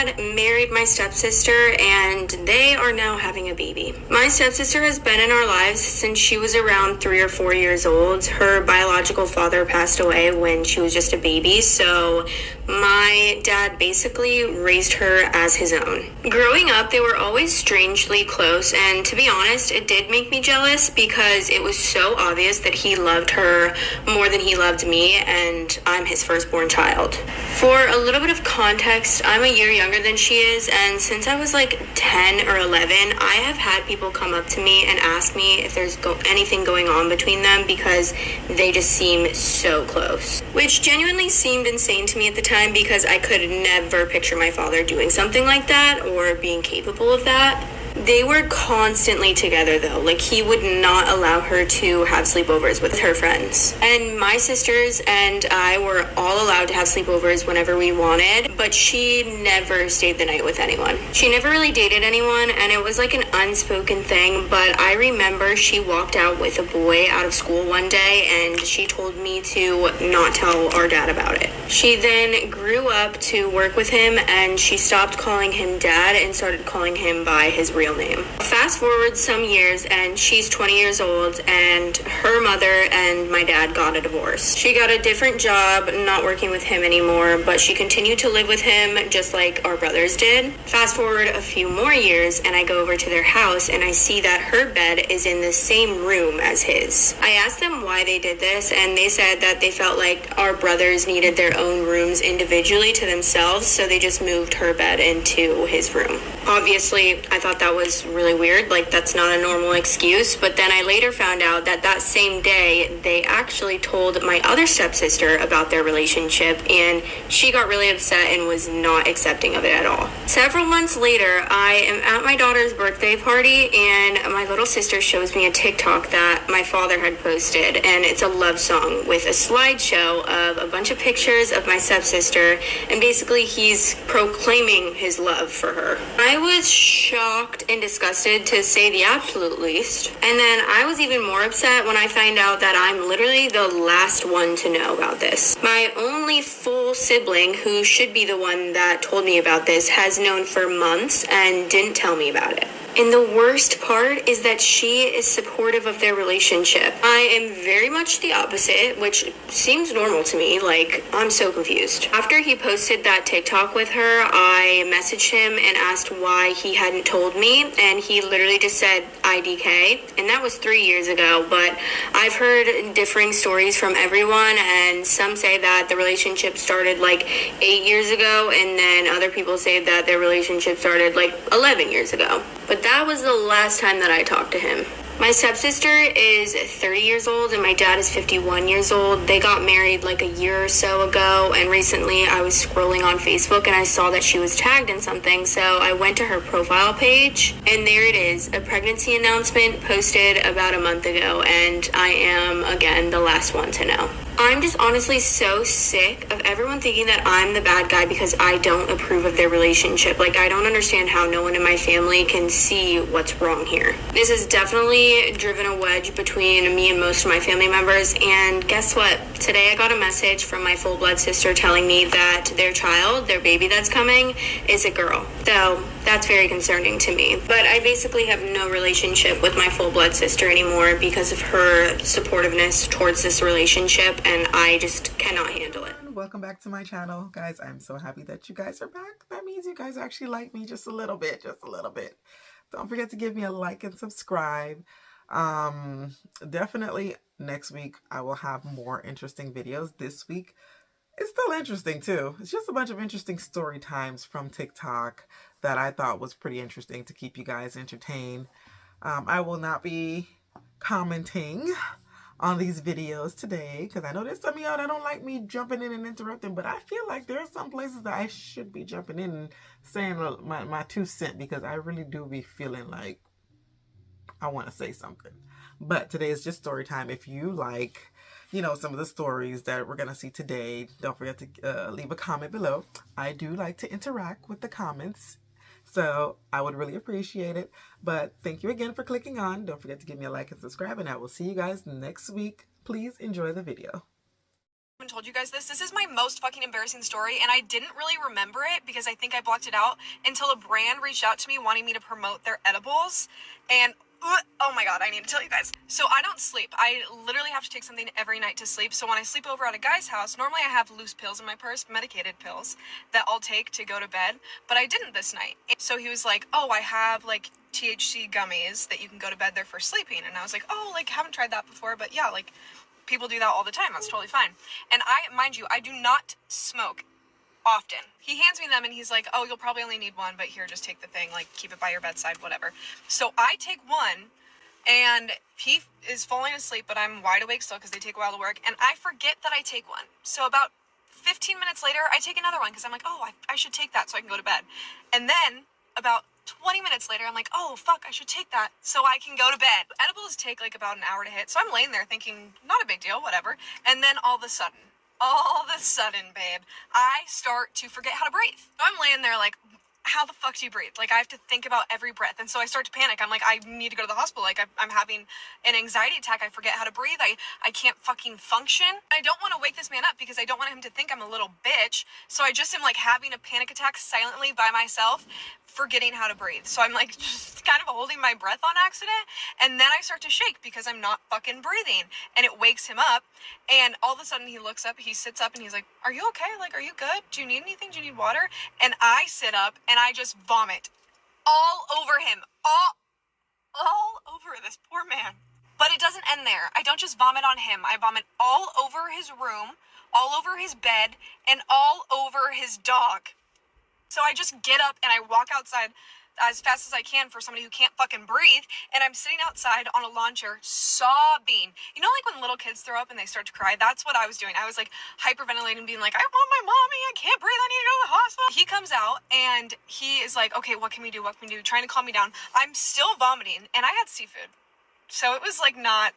dad married my stepsister, and they are now having a baby. My stepsister has been in our lives since she was around 3 or 4 years old. Her biological father passed away when she was just a baby, so my dad basically raised her as his own. Growing up, they were always strangely close, and to be honest, it did make me jealous because it was so obvious that he loved her more than he loved me, and I'm his firstborn child. For a little bit of context, I'm a year younger than she is, and since I was like 10 or 11, I have had people come up to me and ask me if there's anything going on between them because they just seem so close. Which genuinely seemed insane to me at the time because I could never picture my father doing something like that or being capable of that. They were constantly together though. Like, he would not allow her to have sleepovers with her friends. And my sisters and I were all allowed to have sleepovers whenever we wanted, but she never stayed the night with anyone. She never really dated anyone, and it was like an unspoken thing, but I remember she walked out with a boy out of school one day and she told me to not tell our dad about it. She then grew up to work with him and she stopped calling him dad and started calling him by his real name. Fast forward some years and she's 20 years old and her mother and my dad got a divorce. She got a different job, not working with him anymore, but she continued to live with him just like our brothers did. Fast forward a few more years and I go over to their house and I see that her bed is in the same room as his. I asked them why they did this and they said that they felt like our brothers needed their own rooms individually to themselves, so they just moved her bed into his room. Obviously, I thought that was really weird, like that's not a normal excuse, but then I later found out that that same day they actually told my other stepsister about their relationship and she got really upset and was not accepting of it at all. Several months later, I am at my daughter's birthday party and my little sister shows me a TikTok that my father had posted, and it's a love song with a slideshow of a bunch of pictures of my stepsister, and basically he's proclaiming his love for her. I was shocked and disgusted to say the absolute least, and then I was even more upset when I find out that I'm literally the last one to know about this. My only full sibling, who should be the one that told me about this, has known for months and didn't tell me about it. And the worst part is that she is supportive of their relationship. I am very much the opposite, which seems normal to me. Like, I'm so confused. After he posted that TikTok with her, I messaged him and asked why he hadn't told me, and he literally just said IDK, and that was 3 years ago, but I've heard differing stories from everyone, and some say that the relationship started like 8 years ago, and then other people say that their relationship started like 11 years ago. But that was the last time that I talked to him. My stepsister is 30 years old and my dad is 51 years old. They got married like a year or so ago, and recently I was scrolling on Facebook and I saw that she was tagged in something, so I went to her profile page and there it is, a pregnancy announcement posted about a month ago, and I am again the last one to know. I'm just honestly so sick of everyone thinking that I'm the bad guy because I don't approve of their relationship. Like, I don't understand how no one in my family can see what's wrong here. This has definitely driven a wedge between me and most of my family members, and guess what? Today I got a message from my full-blood sister telling me that their child, their baby that's coming, is a girl. So that's very concerning to me. But I basically have no relationship with my full-blood sister anymore because of her supportiveness towards this relationship, and I just cannot handle it. Welcome back to my channel, guys. I'm so happy that you guys are back. That means you guys actually like me just a little bit, Don't forget to give me a like and subscribe. Definitely next week I will have more interesting videos. This week it's still interesting too. It's just a bunch of interesting story times from TikTok that I thought was pretty interesting to keep you guys entertained. I will not be commenting on these videos today because I know there's some of y'all that don't like me jumping in and interrupting, but I feel like there are some places that I should be jumping in and saying my 2 cents, because I really do be feeling like I want to say something. But today is just story time. If you like, you know, some of the stories that we're going to see today, don't forget to leave a comment below. I do like to interact with the comments, so I would really appreciate it. But thank you again for clicking on. Don't forget to give me a like and subscribe, and I will see you guys next week. Please enjoy the video. haven't told you guys this. This is my most fucking embarrassing story, and I didn't really remember it because I think I blocked it out until a brand reached out to me wanting me to promote their edibles. And oh my god, I need to tell you guys. So I don't sleep. I literally have to take something every night to sleep. So when I sleep over at a guy's house, normally I have loose pills in my purse, medicated pills, that I'll take to go to bed. But I didn't this night. So he was like, oh, I have like THC gummies that you can go to bed there for sleeping. And I was like, oh, like haven't tried that before, but yeah, like people do that all the time. That's totally fine. And mind you, I do not smoke often. He hands me them and he's like, oh, you'll probably only need one, but here, just take the thing, like keep it by your bedside, whatever. So I take one and he is falling asleep, but I'm wide awake still because they take a while to work, and I forget that I take one. So about 15 minutes later, I take another one because I'm like, oh, I should take that so I can go to bed. And then about 20 minutes later, I'm like, oh, fuck, I should take that so I can go to bed. Edibles take like about an hour to hit, so I'm laying there thinking, not a big deal, whatever. And then all of a sudden, babe, I start to forget how to breathe. So I'm laying there like, how the fuck do you breathe? Like, I have to think about every breath. And so I start to panic. I'm like, I need to go to the hospital. Like, I'm having an anxiety attack. I forget how to breathe. I can't fucking function. I don't want to wake this man up because I don't want him to think I'm a little bitch. So I just am like having a panic attack silently by myself, forgetting how to breathe. So I'm like just kind of holding my breath on accident. And then I start to shake because I'm not fucking breathing. And it wakes him up. And all of a sudden he looks up, he sits up and he's like, are you okay? Like, are you good? Do you need anything? Do you need water? And I sit up and I just vomit all over him, all over this poor man. But it doesn't end there. I don't just vomit on him. I vomit all over his room, all over his bed, and all over his dog. So I just get up and I walk outside as fast as I can for somebody who can't fucking breathe, and I'm sitting outside on a lawn chair sobbing. You know, like when little kids throw up and they start to cry? That's what I was doing. I was like hyperventilating, being like, I want my mommy, I can't breathe, I need to go to the hospital. He comes out and he is like, okay, what can we do, trying to calm me down. I'm still vomiting, and I had seafood, so it was like not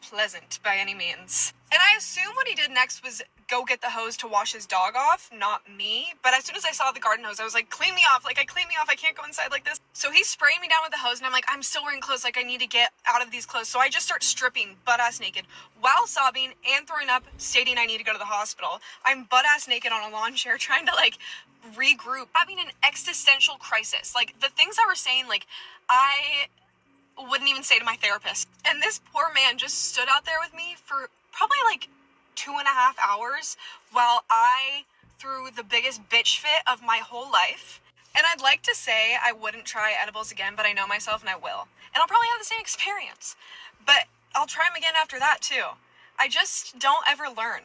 pleasant by any means. And I assume what he did next was go get the hose to wash his dog off, not me. But as soon as I saw the garden hose, I was like, clean me off, I can't go inside like this. So he's spraying me down with the hose, and I'm like, I'm still wearing clothes, like I need to get out of these clothes. So I just start stripping, butt-ass naked, while sobbing and throwing up, stating I need to go to the hospital. I'm butt-ass naked on a lawn chair, trying to like regroup, having an existential crisis. Like the things I was saying, like I wouldn't even say to my therapist. And this poor man just stood out there with me for probably like 2.5 hours while I threw the biggest bitch fit of my whole life. And I'd like to say I wouldn't try edibles again, but I know myself and I will. And I'll probably have the same experience. But I'll try them again after that too. I just don't ever learn.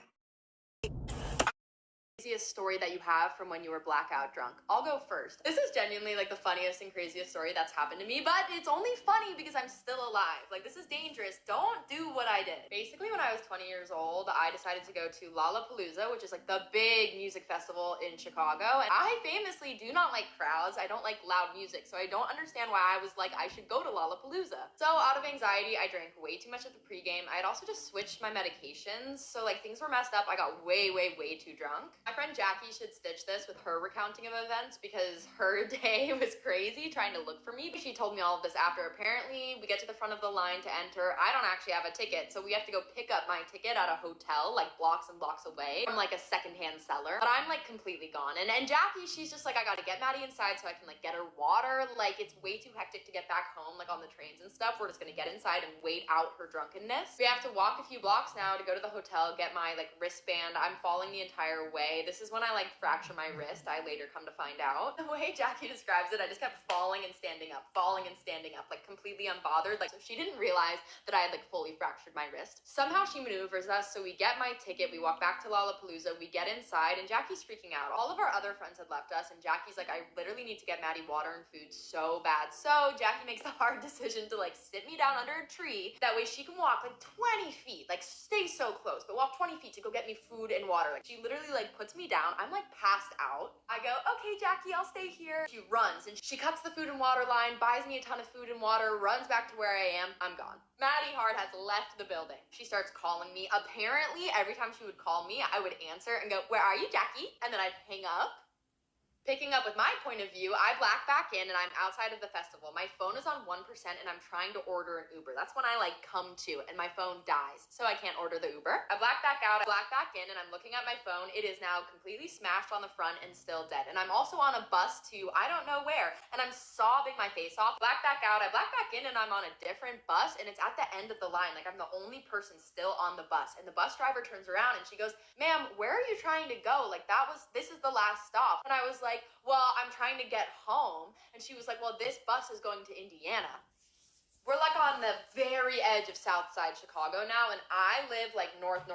Craziest story that you have from when you were blackout drunk. I'll go first. This is genuinely like the funniest and craziest story that's happened to me, but it's only funny because I'm still alive. Like, this is dangerous. Don't do what I did. Basically, when I was 20 years old, I decided to go to Lollapalooza, which is like the big music festival in Chicago. And I famously do not like crowds. I don't like loud music, so I don't understand why I was like, I should go to Lollapalooza. So out of anxiety, I drank way too much at the pregame. I had also just switched my medications, so like things were messed up. I got way too drunk. My friend Jackie should stitch this with her recounting of events because her day was crazy trying to look for me. She told me all of this after. Apparently, we get to the front of the line to enter. I don't actually have a ticket, so we have to go pick up my ticket at a hotel like blocks and blocks away from like a secondhand seller. But I'm like completely gone. And Jackie, she's just like, I gotta get Maddie inside so I can like get her water. Like, it's way too hectic to get back home, like on the trains and stuff. We're just gonna get inside and wait out her drunkenness. We have to walk a few blocks now to go to the hotel, get my like wristband. I'm falling the entire way. This is when I like fracture my wrist, I later come to find out. The way Jackie describes it, I just kept falling and standing up, like completely unbothered. Like, so she didn't realize that I had like fully fractured my wrist. Somehow she maneuvers us, so we get my ticket, we walk back to Lollapalooza, we get inside, and Jackie's freaking out. All of our other friends had left us, and Jackie's like, I literally need to get Maddie water and food so bad. So Jackie makes the hard decision to like sit me down under a tree. That way she can walk like 20 feet, like stay so close, but walk 20 feet to go get me food and water. Like, she literally like puts me down. I'm like passed out. I go, okay, Jackie, I'll stay here. She runs and she cuts the food and water line, buys me a ton of food and water, runs back to where I am. I'm gone. Maddie Hart has left the building. She starts calling me. Apparently, every time she would call me, I would answer and go, where are you, Jackie? And then I'd hang up. Picking Picking up with my point of view, I black back in and I'm outside of the festival. My phone is on 1% and I'm trying to order an Uber. That's when I like come to and my phone dies, so I can't order the Uber. I black back out, I black back in, and I'm looking at my phone. It is now completely smashed on the front and still dead. And I'm also on a bus to I don't know where, and I'm sobbing my face off. Black back out, I black back in, and I'm on a different bus, and it's at the end of the line. Like, I'm the only person still on the bus. And the bus driver turns around and she goes, "Ma'am, where are you trying to go? Like, this is the last stop." And I was like, "Well, I'm trying to get home." And she was like, "Well, this bus is going to Indiana." We're like on the very edge of Southside Chicago now, and I live like north,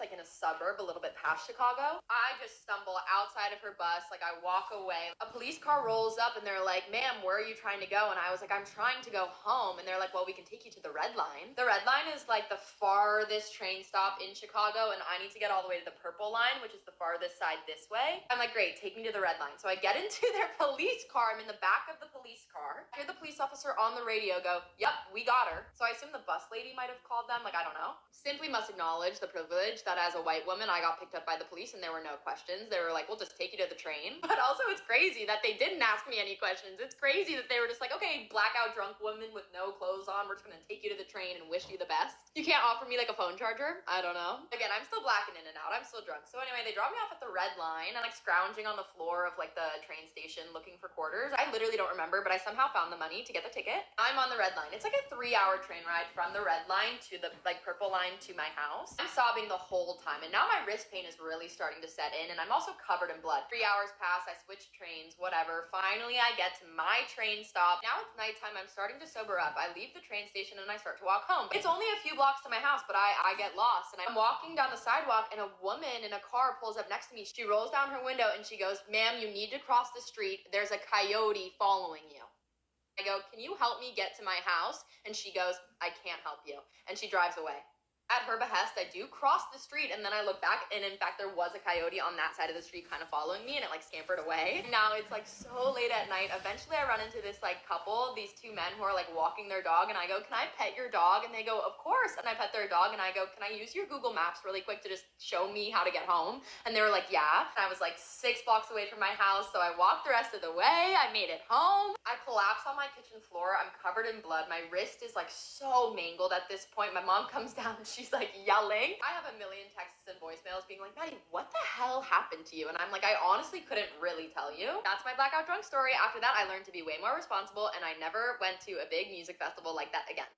like in a suburb a little bit past Chicago. I just stumble outside of her bus, like I walk away. A police car rolls up and they're like, "Ma'am, where are you trying to go?" And I was like, "I'm trying to go home." And they're like, "Well, we can take you to the Red Line." The Red Line is like the farthest train stop in Chicago, and I need to get all the way to the Purple Line, which is the farthest side this way. I'm like, "Great, take me to the Red Line." So I get into their police car. I'm in the back of the police car. I hear the police officer on the radio go, "Yep, we got her." So I assume the bus lady might have called them, like, I don't know. Simply must acknowledge the privilege that as a white woman, I got picked up by the police and there were no questions. They were like, "We'll just take you to the train." But also it's crazy that they didn't ask me any questions. It's crazy that they were just like, "Okay, blackout drunk woman with no clothes on, we're just gonna take you to the train and wish you the best. You can't offer me like a phone charger?" I don't know. Again, I'm still blacking in and out. I'm still drunk. So anyway, they drop me off at the Red Line. I'm like scrounging on the floor of like the train station looking for quarters. I literally don't remember, but I somehow found the money to get the ticket. I'm on the Red Line. It's like a 3-hour train ride from the Red Line to the like Purple Line to my house. I'm sobbing the whole time, and now my wrist pain is really starting to set in, and I'm also covered in blood. 3 hours pass, I switch trains, whatever. Finally, I get to my train stop. Now it's nighttime, I'm starting to sober up. I leave the train station and I start to walk home. It's only a few blocks to my house, but I get lost, and I'm walking down the sidewalk, and a woman in a car pulls up next to me. She rolls down her window and she goes, "Ma'am, you need to cross the street. There's a coyote following you." I go, "Can you help me get to my house?" And she goes, "I can't help you." And she drives away. At her behest, I do cross the street, and then I look back, and in fact, there was a coyote on that side of the street kind of following me, and it like scampered away. Now it's like so late at night. Eventually, I run into this like couple, these two men who are like walking their dog, and I go, "Can I pet your dog?" And they go, "Of course." And I pet their dog, and I go, "Can I use your Google Maps really quick to just show me how to get home?" And they were like, "Yeah." And I was like 6 blocks away from my house, so I walked the rest of the way. I made it home. I collapse on my kitchen floor. I'm covered in blood. My wrist is like so mangled at this point. My mom comes down, and she's like yelling. I have a million texts and voicemails being like, "Maddie, what the hell happened to you?" And I'm like, I honestly couldn't really tell you. That's my blackout drunk story. After that, I learned to be way more responsible, and I never went to a big music festival like that again.